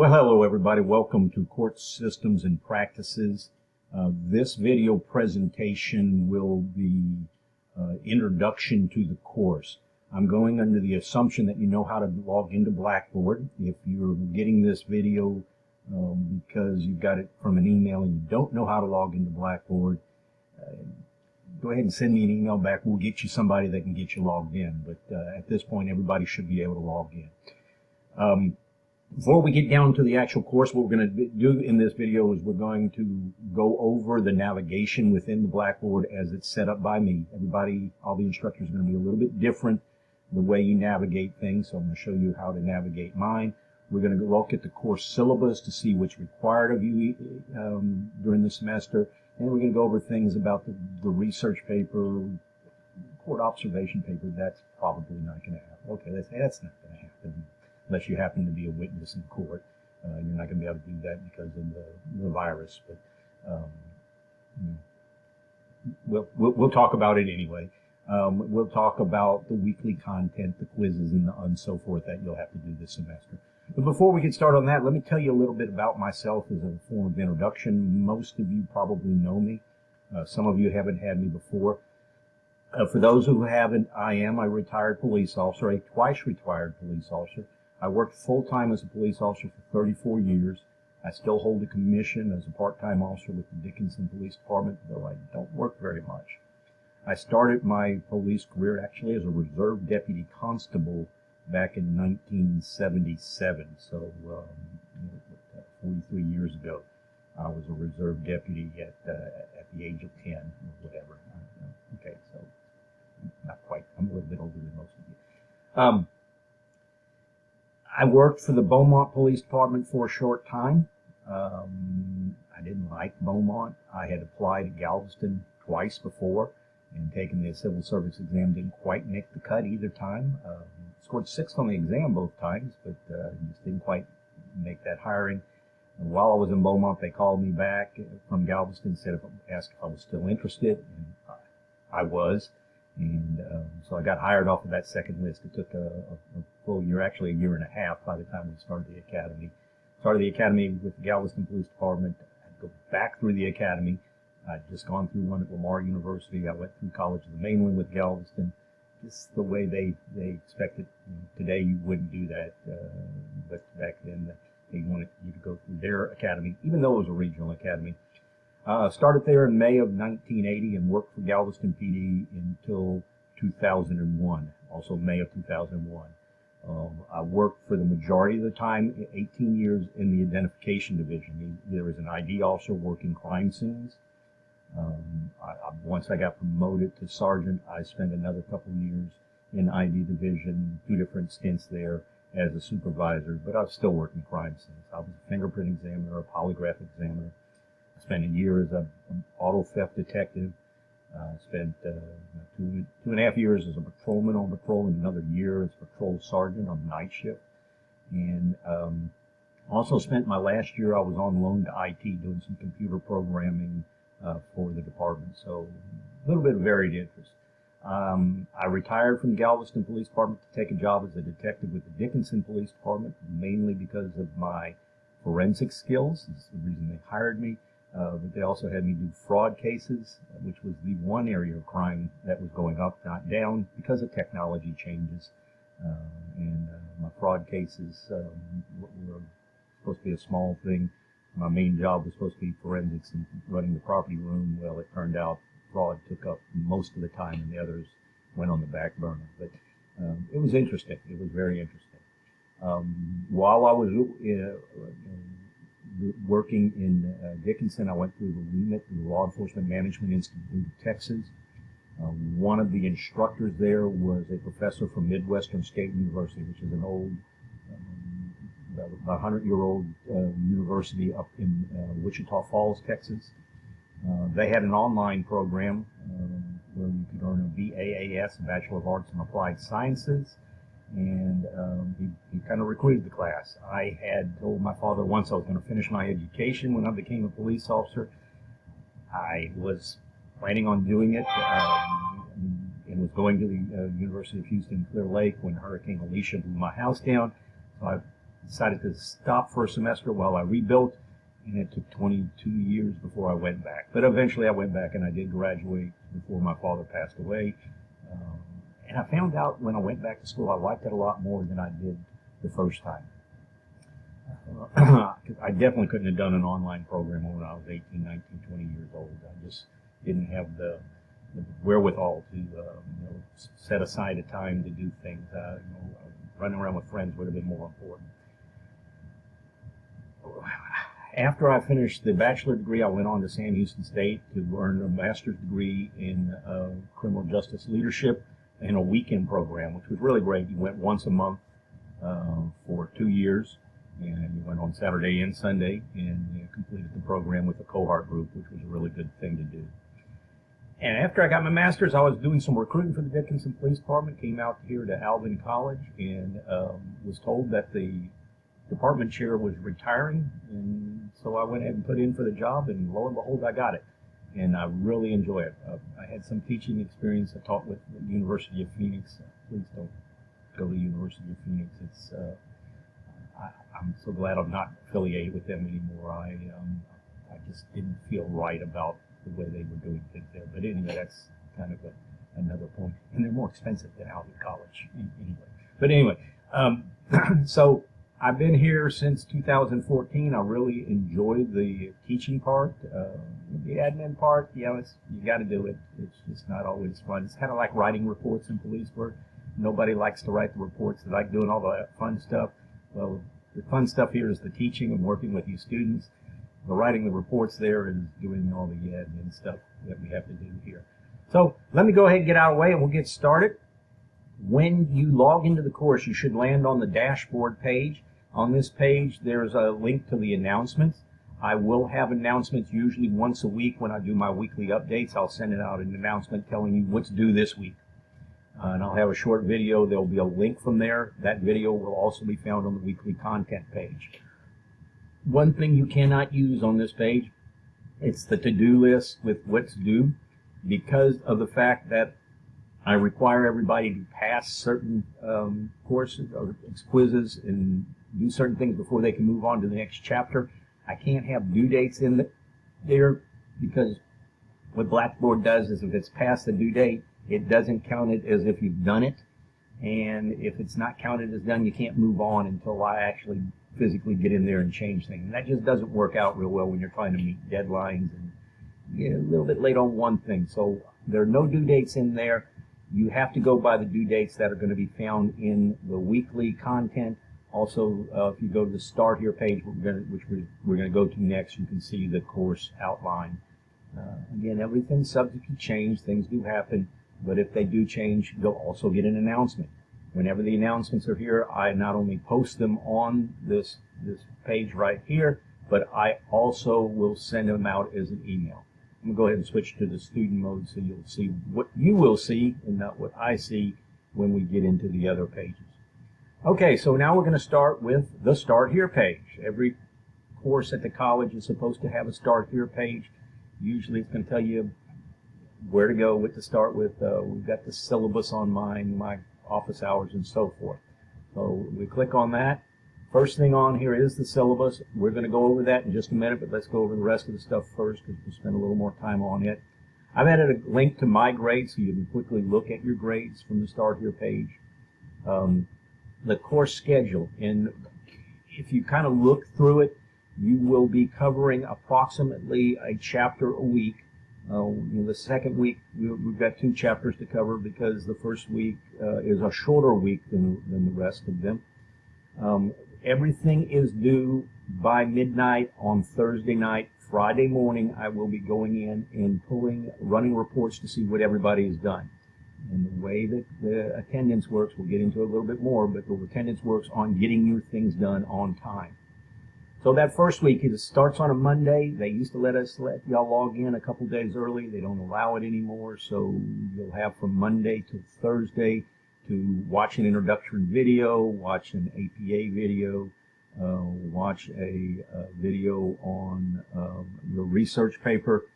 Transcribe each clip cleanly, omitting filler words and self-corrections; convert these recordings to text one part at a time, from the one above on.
Well, hello everybody. Welcome to Court Systems and Practices. This video presentation will be introduction to the course. I'm going under the assumption that you know how to log into Blackboard. If you're getting this video because you got it from an email and you don't know how to log into Blackboard, go ahead and send me an email back. We'll get you somebody that can get you logged in. But at this point, everybody should be able to log in. Before we get down to the actual course, what we're going to do in this video is we're going to go over the navigation within the Blackboard as it's set up by me. All the instructors are going to be a little bit different the way you navigate things, so I'm going to show you how to navigate mine. We're going to look at the course syllabus to see what's required of you during the semester, and we're going to go over things about the research paper, court observation paper. That's probably not going to happen. Okay, that's not going to happen. Unless you happen to be a witness in court. You're not going to be able to do that because of the virus. But we'll talk about it anyway. We'll talk about the weekly content, the quizzes, and so forth that you'll have to do this semester. But before we get started on that, let me tell you a little bit about myself as a form of introduction. Most of you probably know me. Some of you haven't had me before. For those who haven't, I am a retired police officer, a twice retired police officer. I worked full-time as a police officer for 34 years. I still hold a commission as a part-time officer with the Dickinson Police Department, though I don't work very much. I started my police career actually as a reserve deputy constable back in 1977, so 43 years ago. I was a reserve deputy at the age of 10 or whatever. Okay, so not quite. I'm a little bit older than most of you. I worked for the Beaumont Police Department for a short time. I didn't like Beaumont. I had applied at Galveston twice before and taken the civil service exam. Didn't quite make the cut either time. Scored 6th on the exam both times, but just didn't quite make that hiring. And while I was in Beaumont, they called me back from Galveston, asked if I was still interested, and I was. And so I got hired off of that second list. It took a full year, actually a year and a half by the time we started the academy. Started the academy with the Galveston Police Department. I'd go back through the academy. I'd just gone through one at Lamar University. I went through College of the Mainland with Galveston. Just the way they expected. Today you wouldn't do that, but back then they wanted you to go through their academy, even though it was a regional academy. Started there in May of 1980 and worked for Galveston PD until 2001, also May of 2001. I worked for the majority of the time, 18 years, in the identification division. There was an ID officer working crime scenes. Once I got promoted to sergeant, I spent another couple of years in ID division, 2 different stints there as a supervisor, but I was still working crime scenes. I was a fingerprint examiner, a polygraph examiner. I spent a year as an auto theft detective. I spent 2.5 years as a patrolman on patrol and another year as a patrol sergeant on night shift. And also spent my last year, I was on loan to IT doing some computer programming for the department. So a little bit of varied interest. I retired from Galveston Police Department to take a job as a detective with the Dickinson Police Department, mainly because of my forensic skills. That's the reason they hired me. But they also had me do fraud cases, which was the one area of crime that was going up, not down, because of technology changes. And my fraud cases were supposed to be a small thing. My main job was supposed to be forensics and running the property room. Well, it turned out fraud took up most of the time and the others went on the back burner. But it was interesting. It was very interesting. While I was working in Dickinson, I went through the REMIT, the Law Enforcement Management Institute of Texas. One of the instructors there was a professor from Midwestern State University, which is an old, about 100-year-old university up in Wichita Falls, Texas. They had an online program where you could earn a BAAS, a Bachelor of Arts in Applied Sciences. And he kind of recruited the class. I had told my father once I was going to finish my education when I became a police officer. I was planning on doing it and was going to the University of Houston Clear Lake when Hurricane Alicia blew my house down. So I decided to stop for a semester while I rebuilt, and it took 22 years before I went back. But eventually I went back and I did graduate before my father passed away. And I found out when I went back to school, I liked it a lot more than I did the first time. I definitely couldn't have done an online program when I was 18, 19, 20 years old. I just didn't have the wherewithal to set aside a time to do things. Running around with friends would have been more important. After I finished the bachelor degree, I went on to Sam Houston State to earn a master's degree in criminal justice leadership in a weekend program, which was really great. You went once a month for 2 years, and you went on Saturday and Sunday, and you completed the program with a cohort group, which was a really good thing to do. And after I got my master's, I was doing some recruiting for the Dickinson Police Department, came out here to Alvin College, and was told that the department chair was retiring, and so I went ahead and put in for the job, and lo and behold, I got it. And I really enjoy it. I had some teaching experience. I taught with the University of Phoenix. Please don't go to the University of Phoenix. I'm so glad I'm not affiliated with them anymore. I just didn't feel right about the way they were doing things there. But anyway, that's kind of another point. And they're more expensive than Alvin College anyway. But anyway, so I've been here since 2014. I really enjoyed the teaching part. The admin part, you got to do it. It's just not always fun. It's kind of like writing reports in police work. Nobody likes to write the reports. They like doing all the fun stuff. Well, the fun stuff here is the teaching and working with you students. The writing the reports there is doing all the admin stuff that we have to do here. So let me go ahead and get out of the way and we'll get started. When you log into the course, you should land on the dashboard page. On this page, there's a link to the announcements. I will have announcements usually once a week when I do my weekly updates. I'll send out an announcement telling you what's due this week. And I'll have a short video. There'll be a link from there. That video will also be found on the weekly content page. One thing you cannot use on this page, it's the to-do list with what's due, because of the fact that I require everybody to pass certain courses or quizzes and do certain things before they can move on to the next chapter. I can't have due dates in there, because what Blackboard does is if it's past the due date, it doesn't count it as if you've done it. And if it's not counted as done, you can't move on until I actually physically get in there and change things. And that just doesn't work out real well when you're trying to meet deadlines and get a little bit late on one thing. So there are no due dates in there. You have to go by the due dates that are going to be found in the weekly content. Also, if you go to the Start Here page, which we're going to go to next, you can see the course outline. Again, everything's subject to change. Things do happen, but if they do change, you'll also get an announcement. Whenever the announcements are here, I not only post them on this page right here, but I also will send them out as an email. I'm going to go ahead and switch to the student mode so you'll see what you will see and not what I see when we get into the other pages. Okay, so now we're going to start with the Start Here page. Every course at the college is supposed to have a Start Here page. Usually it's going to tell you where to go, what to start with. We've got the syllabus on mine, my office hours, and so forth. So we click on that. First thing on here is the syllabus. We're going to go over that in just a minute, but let's go over the rest of the stuff first because we'll spend a little more time on it. I've added a link to my grades so you can quickly look at your grades from the Start Here page. The course schedule, and if you kind of look through it, you will be covering approximately a chapter a week. The second week, we've got 2 chapters to cover because the first week is a shorter week than the rest of them. Everything is due by midnight on Thursday night. Friday morning, I will be going in and running reports to see what everybody has done. And the way that the attendance works, we'll get into it a little bit more, but the attendance works on getting your things done on time. So that first week, it starts on a Monday. They used to let y'all log in a couple days early. They don't allow it anymore. So you'll have from Monday to Thursday to watch an introduction video, watch an APA video, watch a video on your research paper,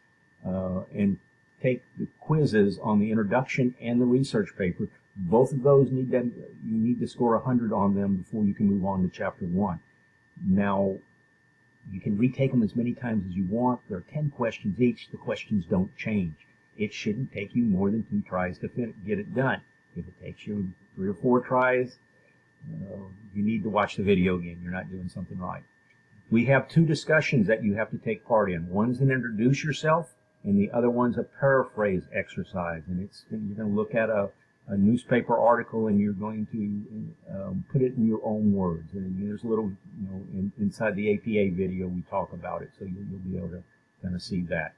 and take the quizzes on the introduction and the research paper. Both of those you need to score 100 on them before you can move on to chapter 1. Now, you can retake them as many times as you want. There are 10 questions each. The questions don't change. It shouldn't take you more than 2 tries to get it done. If it takes you 3 or 4 tries, you need to watch the video again. You're not doing something right. We have 2 discussions that you have to take part in. One's an introduce yourself, and the other one's a paraphrase exercise. And you're going to look at a newspaper article, and you're going to put it in your own words. And there's a little, inside the APA video, we talk about it, so you'll be able to kind of see that.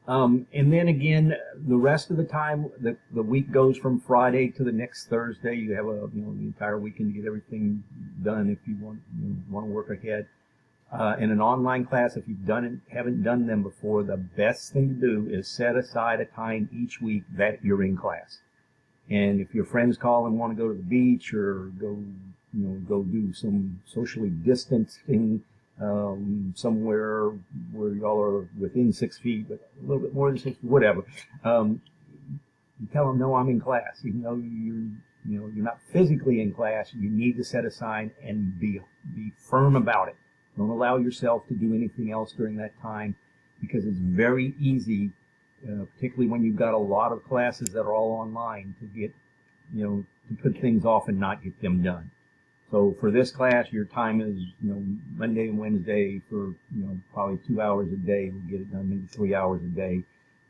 And then again, the rest of the time, the week goes from Friday to the next Thursday. You have the entire weekend to get everything done if you want to work ahead. In an online class, if you haven't done them before, the best thing to do is set aside a time each week that you're in class. And if your friends call and want to go to the beach or go do some socially distancing somewhere where y'all are within 6 feet, but a little bit more than 6 feet, whatever. You tell them, no, I'm in class. Even though you're not physically in class, you need to set aside and be firm about it. Don't allow yourself to do anything else during that time, because it's very easy, particularly when you've got a lot of classes that are all online, to get, to put things off and not get them done. So for this class, your time is, Monday and Wednesday for, probably 2 hours a day. We'll get it done, maybe 3 hours a day.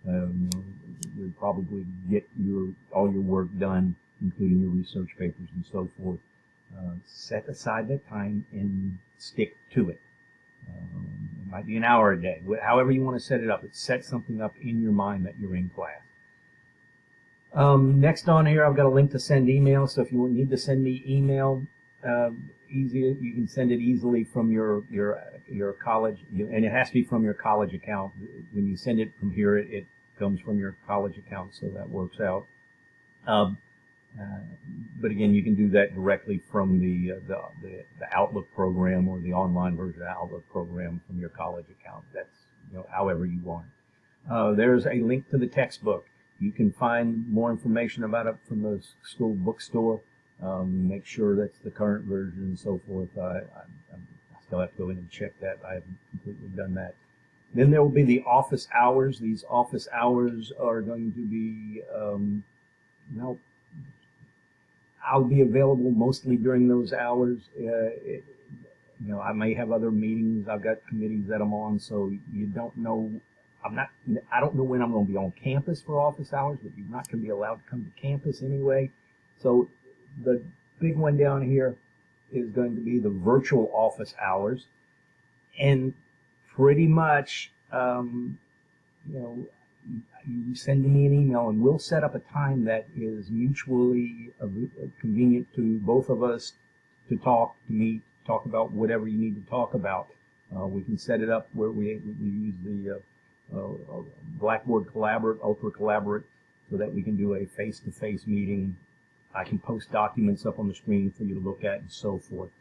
You'll probably get all your work done, including your research papers and so forth. Set aside that time and stick to it. It might be an hour a day. However you want to set it up, set something up in your mind that you're in class. Next on here, I've got a link to send email. So if you need to send me email, you can send it easily from your college, and it has to be from your college account. When you send it from here, it comes from your college account, so that works out. But again, you can do that directly from the Outlook program or the online version of the Outlook program from your college account. That's however you want it. There's a link to the textbook. You can find more information about it from the school bookstore. Make sure that's the current version and so forth. I still have to go in and check that. I haven't completely done that. Then there will be the office hours. These office hours are going to be, I'll be available mostly during those hours. I may have other meetings. I've got committees that I'm on, so you don't know. I don't know when I'm going to be on campus for office hours, but you're not going to be allowed to come to campus anyway. So the big one down here is going to be the virtual office hours, and pretty much, you send me an email and we'll set up a time that is mutually convenient to both of us to meet, talk about whatever you need to talk about. We can set it up where we use the Blackboard Collaborate, Ultra Collaborate, so that we can do a face-to-face meeting. I can post documents up on the screen for you to look at and so forth.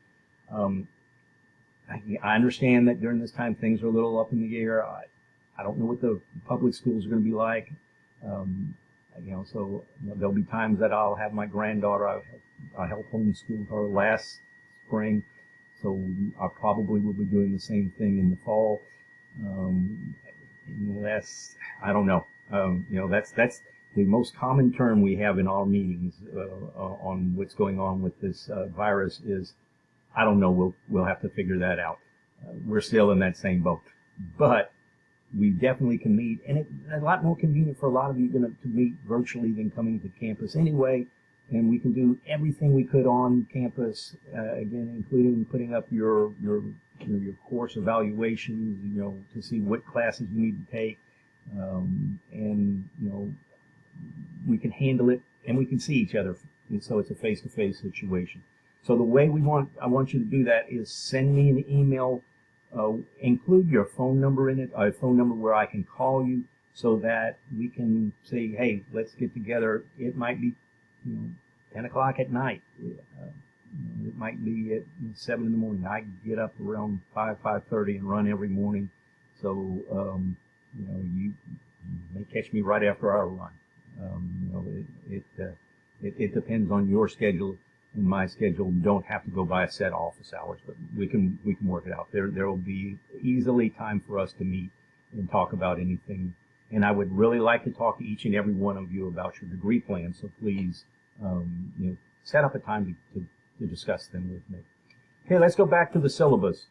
I understand that during this time things are a little up in the air. I don't know what the public schools are going to be like. So there'll be times that I'll have my granddaughter. I helped homeschool her last spring, so I probably will be doing the same thing in the fall. Unless, I don't know. That's the most common term we have in our meetings on what's going on with this virus is, I don't know. We'll have to figure that out. We're still in that same boat, but we definitely can meet, and it's a lot more convenient for a lot of you to meet virtually than coming to campus anyway. And we can do everything we could on campus, again, including putting up your course evaluations, to see what classes you need to take, and we can handle it, and we can see each other, and so it's a face-to-face situation. So the way I want you to do that is send me an email. Include your phone number in it, a phone number where I can call you, so that we can say, hey, let's get together. It might be, 10 o'clock at night. It might be at 7 in the morning. I get up around 5:30 and run every morning. So, you may catch me right after our run. It depends on your schedule and my schedule. We don't have to go by a set office hours, but we can work it out. There will be easily time for us to meet and talk about anything. And I would really like to talk to each and every one of you about your degree plans. So please, set up a time to discuss them with me. Okay, let's go back to the syllabus.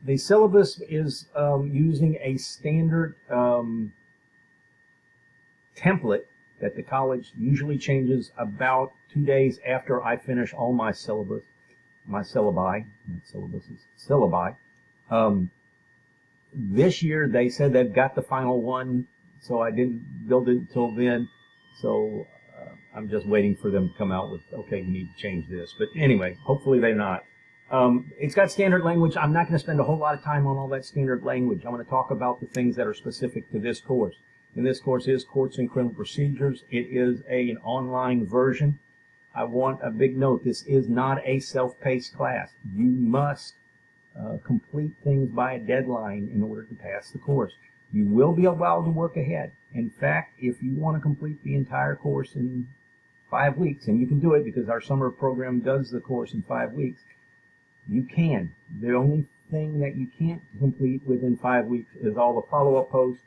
The syllabus is using a standard template that the college usually changes about 2 days after I finish all my syllabi. Not syllabuses, syllabi. This year they said they've got the final one, so I didn't build it until then. So I'm just waiting for them to come out with, okay, you need to change this. But anyway, hopefully they're not. It's got standard language. I'm not going to spend a whole lot of time on all that standard language. I'm going to talk about the things that are specific to this course. And this course is Courts and Criminal Procedures. It is an online version. I want a big note. This is not a self-paced class. You must complete things by a deadline in order to pass the course. You will be allowed to work ahead. In fact, if you want to complete the entire course in 5 weeks, and you can do it because our summer program does the course in 5 weeks, you can. The only thing that you can't complete within 5 weeks is all the follow-up posts.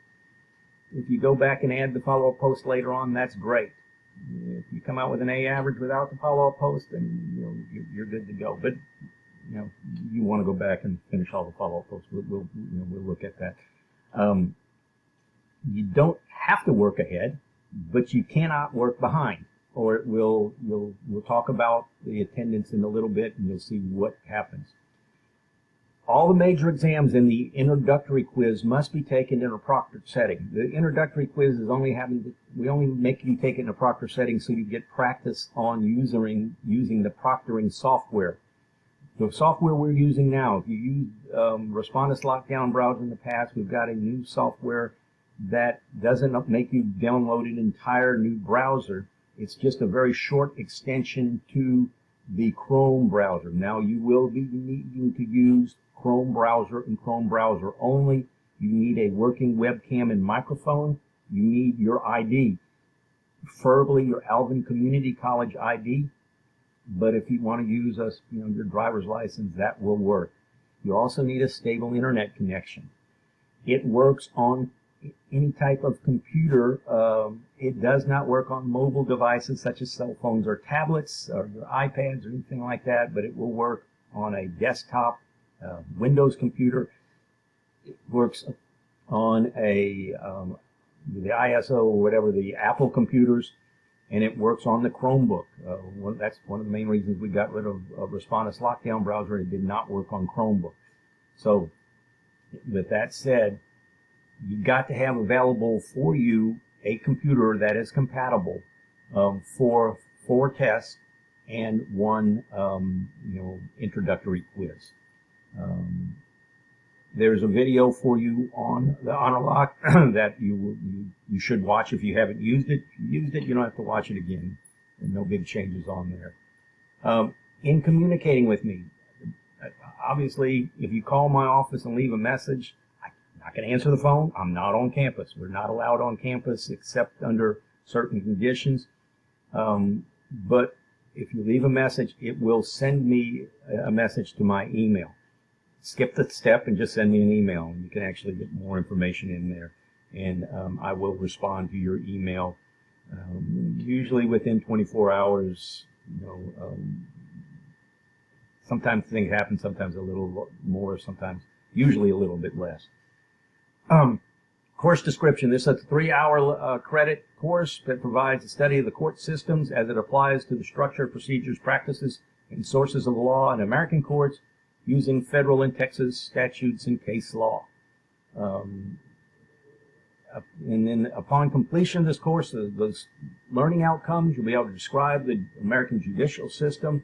If you go back and add the follow-up post later on, that's great. If you come out with an A average without the follow-up post, then you're good to go. But you want to go back and finish all the follow-up posts. We'll look at that. You don't have to work ahead, but you cannot work behind, or we'll talk about the attendance in a little bit, and you'll see what happens. All the major exams in the introductory quiz must be taken in a proctored setting. The introductory quiz is we only make you take it in a proctored setting so you get practice on using the proctoring software. The software we're using now, if you used Respondus Lockdown Browser in the past, we've got a new software that doesn't make you download an entire new browser. It's just a very short extension to the Chrome browser. Now you will be needing to use Chrome browser and Chrome browser only. You need a working webcam and microphone. You need your ID, preferably your Alvin Community College ID. But if you want to use your driver's license, that will work. You also need a stable internet connection. It works on any type of computer. It does not work on mobile devices such as cell phones or tablets or your iPads or anything like that, but it will work on a desktop Windows computer. It works on the ISO or whatever, the Apple computers, and it works on the Chromebook. That's one of the main reasons we got rid of Respondus Lockdown Browser. It did not work on Chromebook. So with that said, you've got to have available for you a computer that is compatible for 4 tests and 1 introductory quiz. There's a video for you on the HonorLock that you should watch if you haven't used it. If you used it, you don't have to watch it again. And no big changes on there. In communicating with me, obviously, if you call my office and leave a message, I'm not going to answer the phone. I'm not on campus. We're not allowed on campus except under certain conditions. But if you leave a message, it will send me a message to my email. Skip the step and just send me an email. You can actually get more information in there. And I will respond to your email usually within 24 hours. Sometimes things happen, sometimes a little more, usually a little bit less. Course description. This is a 3-hour credit course that provides a study of the court systems as it applies to the structure, procedures, practices, and sources of law in American courts using federal and Texas statutes and case law. And then upon completion of this course, those learning outcomes, you'll be able to describe the American judicial system,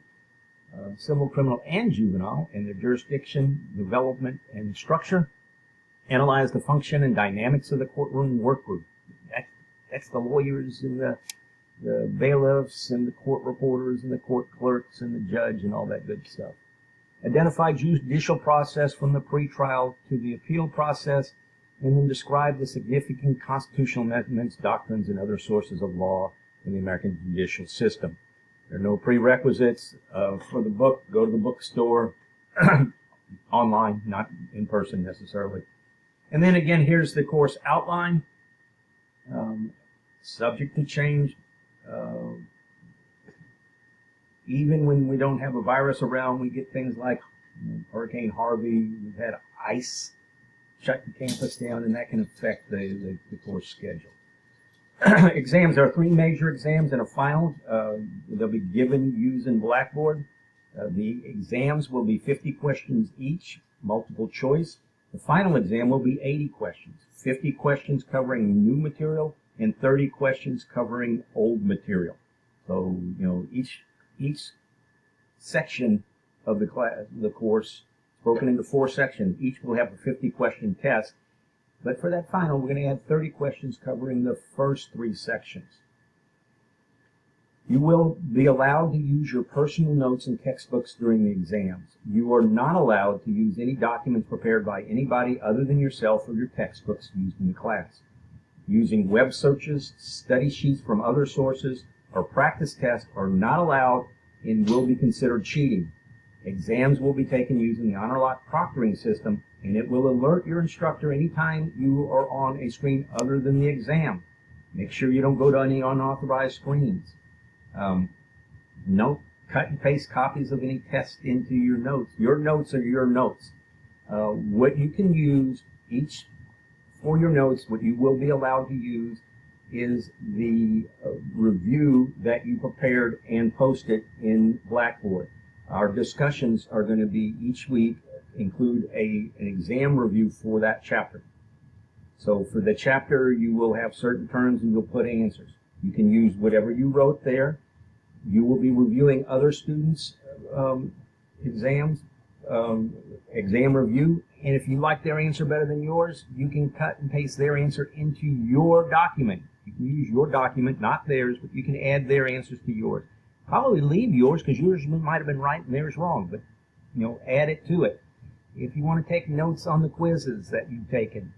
civil, criminal, and juvenile, and their jurisdiction, development, and structure. Analyze the function and dynamics of the courtroom work group. That's the lawyers and the bailiffs and the court reporters and the court clerks and the judge and all that good stuff. Identify judicial process from the pretrial to the appeal process, and then describe the significant constitutional amendments, doctrines, and other sources of law in the American judicial system. There are no prerequisites for the book. Go to the bookstore online, not in person necessarily. And then again, here's the course outline. Subject to change. Even when we don't have a virus around, we get things like Hurricane Harvey. We've had ice shut the campus down, and that can affect the course schedule. Exams, there are 3 major exams and a final. They'll be given using Blackboard. The exams will be 50 questions each, multiple choice. The final exam will be 80 questions, 50 questions covering new material and 30 questions covering old material. So, each section of the course is broken into 4 sections. Each will have a 50-question test. But for that final, we're going to add 30 questions covering the first 3 sections. You will be allowed to use your personal notes and textbooks during the exams. You are not allowed to use any documents prepared by anybody other than yourself or your textbooks used in the class. Using web searches, study sheets from other sources, or practice tests are not allowed and will be considered cheating. Exams will be taken using the HonorLock proctoring system, and it will alert your instructor anytime you are on a screen other than the exam. Make sure you don't go to any unauthorized screens. No cut and paste copies of any tests into your notes. Your notes are your notes. What you can use each for your notes, what you will be allowed to use is the review that you prepared and posted in Blackboard. Our discussions are going to be each week include an exam review for that chapter. So for the chapter, you will have certain terms and you'll put answers. You can use whatever you wrote there. You will be reviewing other students' exam review, and if you like their answer better than yours, you can cut and paste their answer into your document. You can use your document, not theirs, but you can add their answers to yours. Probably leave yours because yours might have been right and theirs wrong, but add it to it. If you want to take notes on the quizzes that you've taken,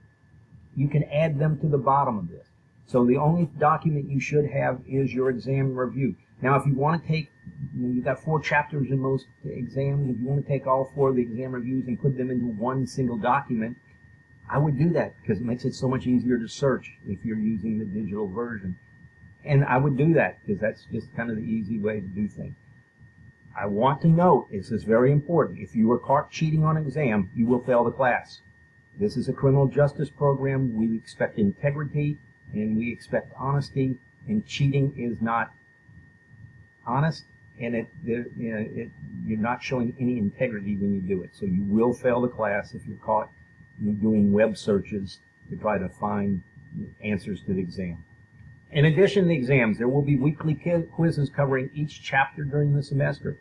you can add them to the bottom of this. So the only document you should have is your exam review. Now, if you want to take, you've got 4 chapters in most exams. If you want to take all 4 of the exam reviews and put them into one single document, I would do that because it makes it so much easier to search if you're using the digital version. And I would do that because that's just kind of the easy way to do things. I want to note, this is very important, if you are caught cheating on an exam, you will fail the class. This is a criminal justice program. We expect integrity and we expect honesty, and cheating is not honest, and you're not showing any integrity when you do it. So you will fail the class if you're caught doing web searches to try to find answers to the exam. In addition to the exams, there will be weekly quizzes covering each chapter during the semester.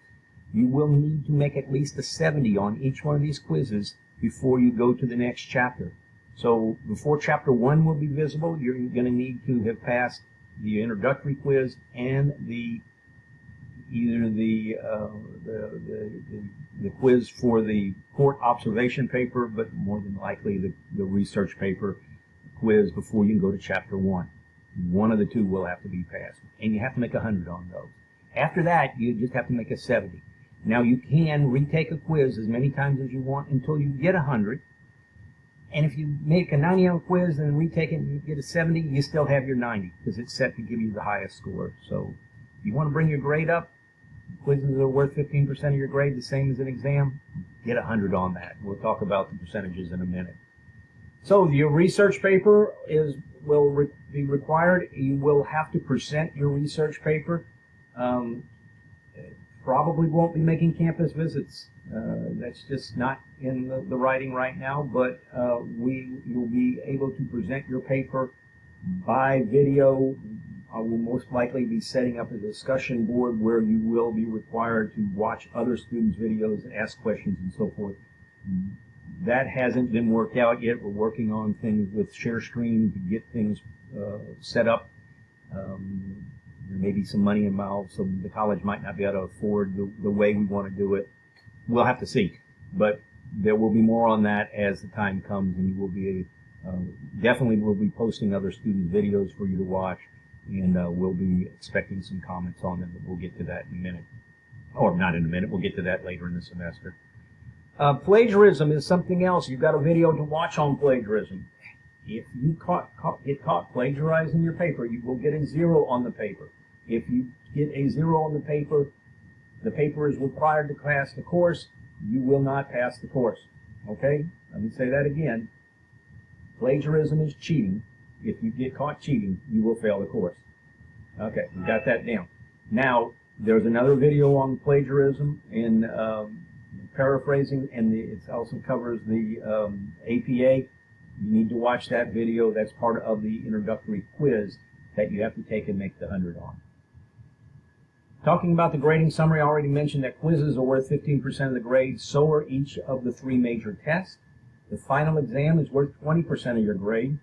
You will need to make at least a 70 on each one of these quizzes before you go to the next chapter. So before chapter 1 will be visible, you're going to need to have passed the introductory quiz and either the quiz for the court observation paper, but more than likely the research paper quiz before you can go to chapter 1. One of the 2 will have to be passed, and you have to make 100 on those. After that, you just have to make a 70. Now, you can retake a quiz as many times as you want until you get 100. And if you make a 90 on a quiz and retake it and you get a 70, you still have your 90 because it's set to give you the highest score. So if you want to bring your grade up, quizzes are worth 15% of your grade, the same as an exam, get 100 on that. We'll talk about the percentages in a minute. So your research paper will be required. You will have to present your research paper. Probably won't be making campus visits. That's just not in the writing right now, but you'll be able to present your paper by video. I will most likely be setting up a discussion board where you will be required to watch other students' videos and ask questions and so forth. That hasn't been worked out yet. We're working on things with ShareScreen to get things set up. There may be some money involved, so the college might not be able to afford the way we want to do it. We'll have to see, but there will be more on that as the time comes, and you will be definitely will be posting other student videos for you to watch. and we'll be expecting some comments on them, but we'll get to that in a minute. Or not in a minute, we'll get to that later in the semester. Plagiarism is something else. You've got a video to watch on plagiarism. If you get caught plagiarizing your paper, you will get a 0 on the paper. If you get a 0 on the paper is required to pass the course, you will not pass the course. Okay? Let me say that again. Plagiarism is cheating. If you get caught cheating, you will fail the course. Okay, we got that down. Now, there's another video on plagiarism in paraphrasing, and it also covers the APA. You need to watch that video. That's part of the introductory quiz that you have to take and make the 100 on. Talking about the grading summary, I already mentioned that quizzes are worth 15% of the grade. So are each of the 3 major tests. The final exam is worth 20% of your grade.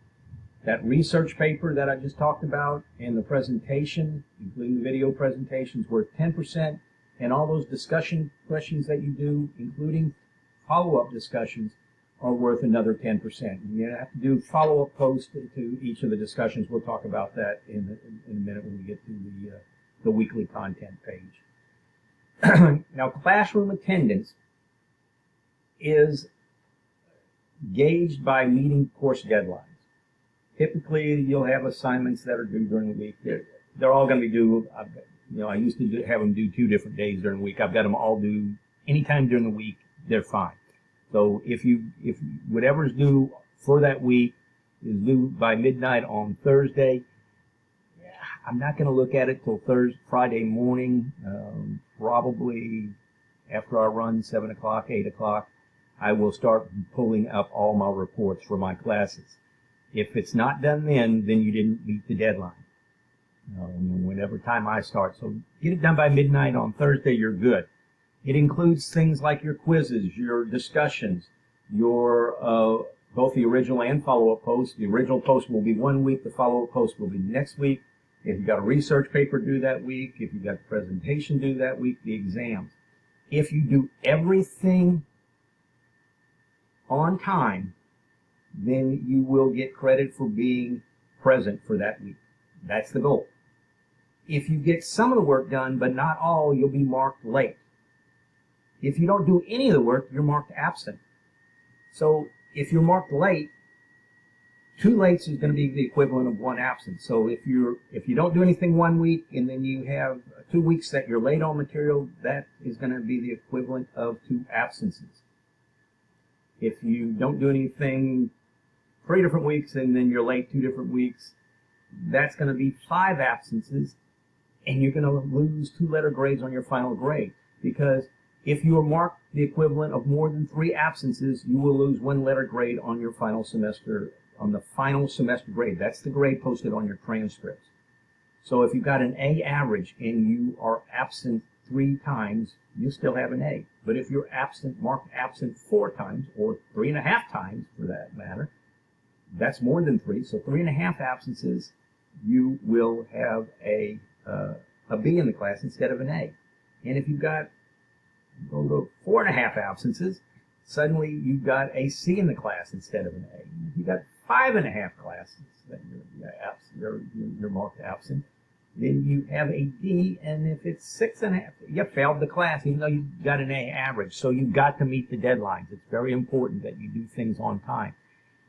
That research paper that I just talked about and the presentation, including the video presentation, is worth 10%. And all those discussion questions that you do, including follow-up discussions, are worth another 10%. You have to do follow-up posts to each of the discussions. We'll talk about that in a minute when we get to the weekly content page. Now, classroom attendance is gauged by meeting course deadlines. Typically, you'll have assignments that are due during the week. They're all going to be due. I used to have them due 2 different days during the week. I've got them all due anytime during the week. They're fine. So if whatever's due for that week is due by midnight on Thursday, I'm not going to look at it till Friday morning, probably after I run 7 o'clock, 8 o'clock. I will start pulling up all my reports for my classes. If it's not done then you didn't meet the deadline. Whenever time I start. So get it done by midnight on Thursday, you're good. It includes things like your quizzes, your discussions, your both the original and follow-up posts. The original post will be 1 week, the follow-up post will be next week. If you've got a research paper due that week, if you've got a presentation due that week, the exams. If you do everything on time, then you will get credit for being present for that week. That's the goal. If you get some of the work done, but not all, you'll be marked late. If you don't do any of the work, you're marked absent. So if you're marked late, 2 lates is going to be the equivalent of 1 absent. So if you don't do anything 1 week and then you have 2 weeks that you're late on material, that is going to be the equivalent of 2 absences. If you don't do anything 3 different weeks and then you're late 2 different weeks, that's going to be 5 absences, and you're going to lose 2 letter grades on your final grade. Because if you are marked the equivalent of more than 3 absences, you will lose 1 letter grade on your final semester, on the final semester grade. That's the grade posted on your transcripts. So if you've got an A average and you are absent 3 times, you'll still have an A. But if you're marked absent 4 times, or 3.5 times for that matter, that's more than 3. So 3.5 absences, you will have a B in the class instead of an A. And if you've got 4.5 absences, suddenly you've got a C in the class instead of an A. If you've got 5.5 classes that you're marked absent, then you have a D, and if it's 6.5, you failed the class even though you got an A average. So you've got to meet the deadlines. It's very important that you do things on time.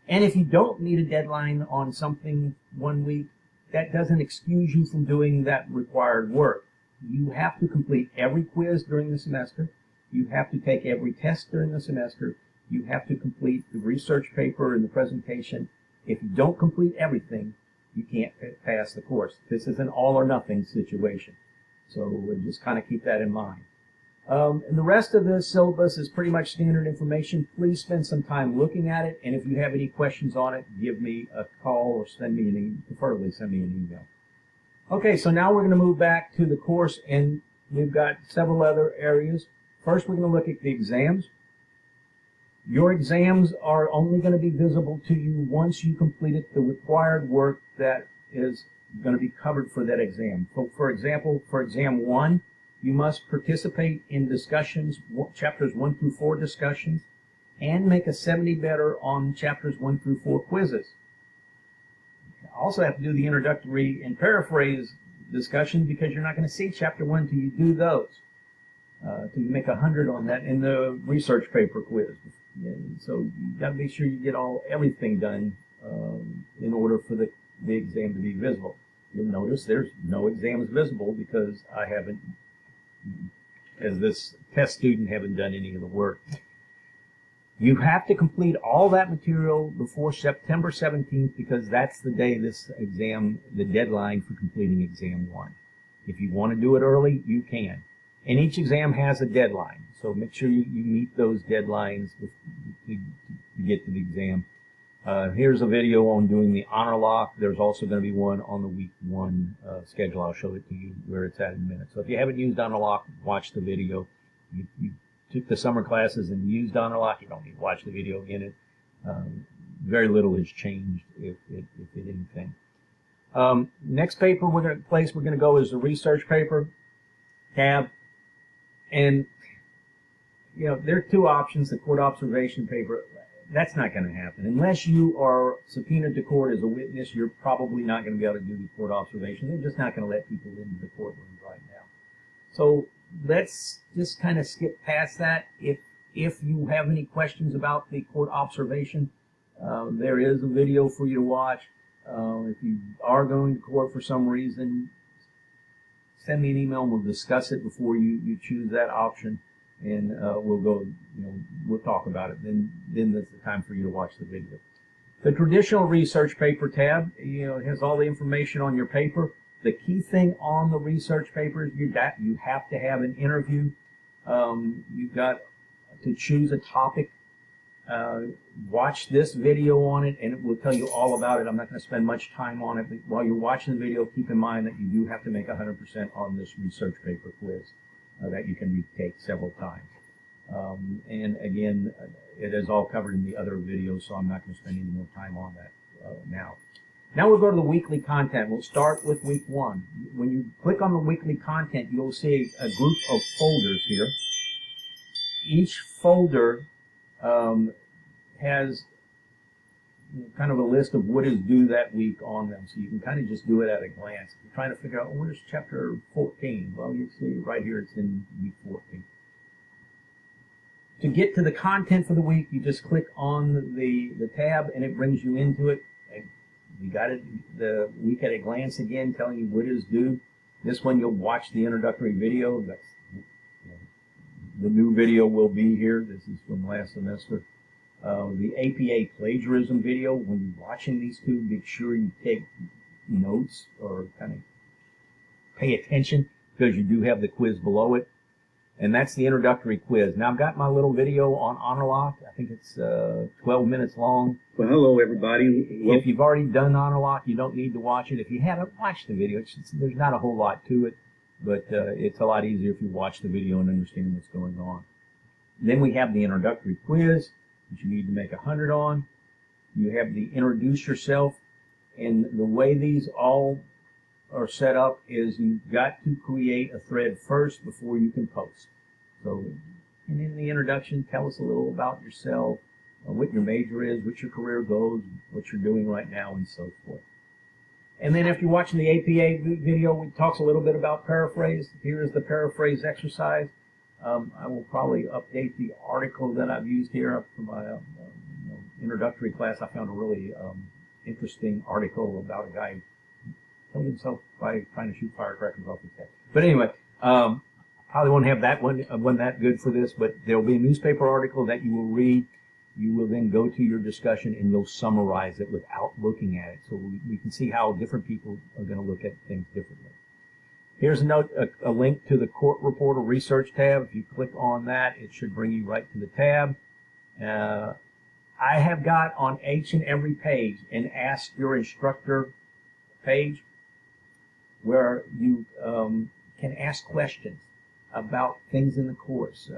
And if you don't meet a deadline on something 1 week, that doesn't excuse you from doing that required work. You have to complete every quiz during the semester. You have to take every test during the semester. You have to complete the research paper and the presentation. If you don't complete everything, you can't pass the course. This is an all or nothing situation. So just kind of keep that in mind. And the rest of the syllabus is pretty much standard information. Please spend some time looking at it, and if you have any questions on it, give me a call or preferably send me an email. Okay, so now we're going to move back to the course, and we've got several other areas. First, we're going to look at the exams. Your exams are only going to be visible to you once you completed the required work that is going to be covered for that exam. So, for example, for exam 1, you must participate in discussions, chapters 1 through 4 discussions, and make a 70 better on chapters 1 through 4 quizzes. also have to do the introductory and paraphrase discussion because you're not going to see chapter 1 till you do those. Till you make 100 on that in the research paper quiz. So you got to make sure you get everything done in order for the exam to be visible. You'll notice there's no exams visible because I haven't, as this test student, haven't done any of the work. You have to complete all that material before September 17th because that's the day this exam, the deadline for completing exam 1. If you want to do it early, you can. And each exam has a deadline, so make sure you meet those deadlines to get to the exam. Here's a video on doing the honor lock. There's also going to be one on the week 1 schedule. I'll show it to you where it's at in a minute. So if you haven't used honor lock, watch the video. You took the summer classes and used honor lock, you don't need to watch the video again. Very little has changed, if anything. Next paper place we're going to go is the research paper tab. And, you know, there are 2 options, the court observation paper. That's not going to happen. Unless you are subpoenaed to court as a witness, you're probably not going to be able to do the court observation. They're just not going to let people into the courtroom right now. So let's just kind of skip past that. If you have any questions about the court observation, there is a video for you to watch. If you are going to court for some reason, send me an email and we'll discuss it before you choose that option, and we'll talk about it. Then that's the time for you to watch the video. The traditional research paper tab, it has all the information on your paper. The key thing on the research paper is you have to have an interview. You've got to choose a topic. Watch this video on it, and it will tell you all about it. I'm not going to spend much time on it, but while you're watching the video, keep in mind that you do have to make 100% on this research paper quiz that you can retake several times. And again, it is all covered in the other videos, so I'm not going to spend any more time on that now. Now we'll go to the weekly content. We'll start with week 1. When you click on the weekly content, you'll see a group of folders here. Each folder has kind of a list of what is due that week on them, so you can kind of just do it at a glance. If you're trying to figure out, where's chapter 14? Well, you see right here it's in week 14. To get to the content for the week, you just click on the tab and it brings you into it. You got it, the week at a glance again, telling you what is due. This one you'll watch the introductory video. That's, the new video will be here. This is from last semester. The APA plagiarism video, when you're watching these 2, make sure you take notes or kind of pay attention because you do have the quiz below it. And that's the introductory quiz. Now I've got my little video on honor lock. I think it's 12 minutes long. Well, hello everybody. If you've already done honor lock, you don't need to watch it. If you haven't watched the video, there's not a whole lot to it, but it's a lot easier if you watch the video and understand what's going on. Then we have the introductory quiz, which you need to make 100 on. You have the introduce yourself, and the way these all are set up is you've got to create a thread first before you can post. So, and in the introduction, tell us a little about yourself, what your major is, what your career goals, what you're doing right now, and so forth. And then after you're watching the APA video, it talks a little bit about paraphrase. Here is the paraphrase exercise. I will probably update the article that I've used here for my introductory class. I found a really interesting article about a guy who killed himself by trying to shoot firecrackers off his head. But anyway, probably won't have that one that good for this, but there will be a newspaper article that you will read. You will then go to your discussion and you'll summarize it without looking at it. So we can see how different people are going to look at things differently. Here's a link to the Court Reporter Research tab. If you click on that, it should bring you right to the tab. I have got on each and every page an Ask Your Instructor page where you can ask questions about things in the course.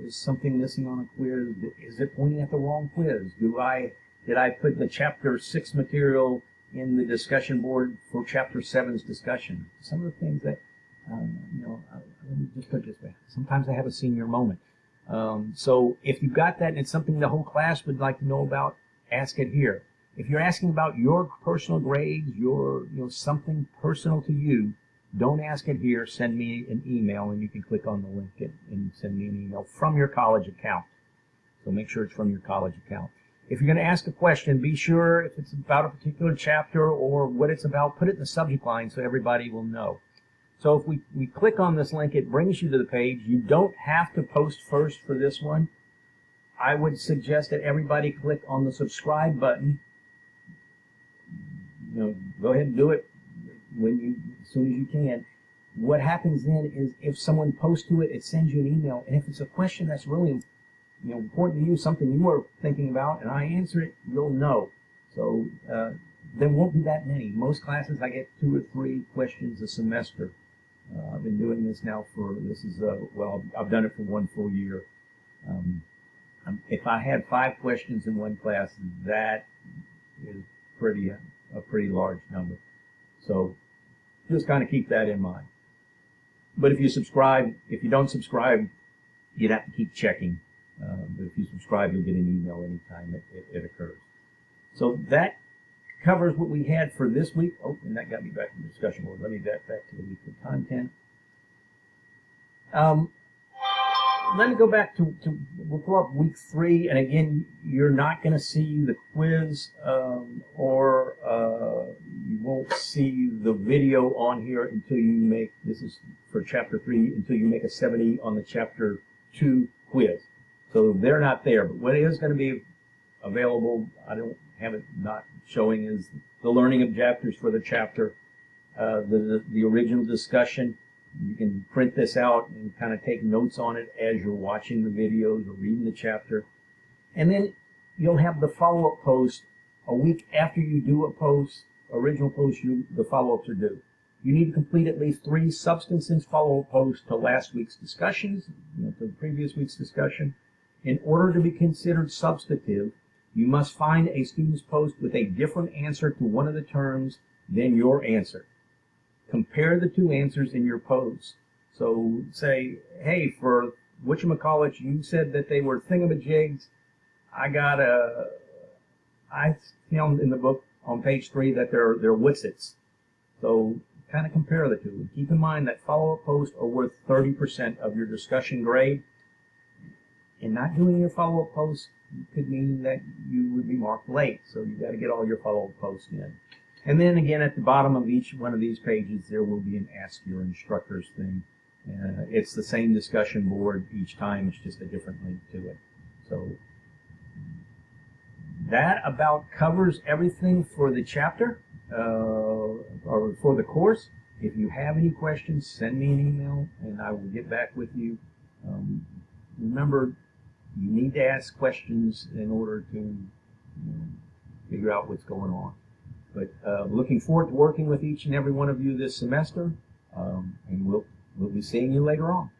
Is something missing on a quiz? Is it pointing at the wrong quiz? Did I put the Chapter 6 material in the discussion board for Chapter 7's discussion? Some of the things that, let me just put it this way. Sometimes I have a senior moment. So if you've got that and it's something the whole class would like to know about, ask it here. if you're asking about your personal grades, something personal to you, don't ask it here. Send me an email, and you can click on the link and send me an email from your college account. So make sure it's from your college account. If you're going to ask a question, be sure if it's about a particular chapter or what it's about, put it in the subject line so everybody will know. So if we click on this link, it brings you to the page. You don't have to post first for this one. I would suggest that everybody click on the subscribe button. Go ahead and do it as soon as you can. What happens then is if someone posts to it, it sends you an email. And if it's a question that's really important to you, something you were thinking about, and I answer it, you'll know. So there won't be that many. Most classes I get 2 or 3 questions a semester. I've been doing this now I've done it for 1 full year. If I had 5 questions in one class, that is a pretty large number. So just kind of keep that in mind. But if you don't subscribe, you'd have to keep checking. But if you subscribe, you'll get an email anytime it occurs. So that covers what we had for this week. Oh, and that got me back to the discussion board. Let me get back to the weekly content. Let me go back we'll pull up week 3, and again, you're not going to see the quiz, or you won't see the video on here until you this is for chapter 3, until you make a 70 on the chapter 2 quiz. So they're not there, but what is going to be available, I don't have it not showing, is the learning objectives for the chapter, the original discussion. You can print this out and kind of take notes on it as you're watching the videos or reading the chapter. And then you'll have the follow-up post a week after you do a original post, the follow-ups are due. You need to complete at least 3 substance follow-up posts to last week's discussions, to the previous week's discussion. In order to be considered substantive, you must find a student's post with a different answer to one of the terms than your answer. Compare the 2 answers in your post. So say, hey, for whatchamacallit, you said that they were thingamajigs. I found in the book on page 3 that they're whatsits. So kind of compare the 2. And keep in mind that follow-up posts are worth 30% of your discussion grade. And not doing your follow-up posts could mean that you would be marked late. So you've got to get all your follow-up posts in. And then again, at the bottom of each one of these pages, there will be an Ask Your Instructors thing. It's the same discussion board each time. It's just a different link to it. So that about covers everything for the chapter, or for the course. If you have any questions, send me an email, and I will get back with you. Remember, you need to ask questions in order to figure out what's going on. But looking forward to working with each and every one of you this semester, and we'll be seeing you later on.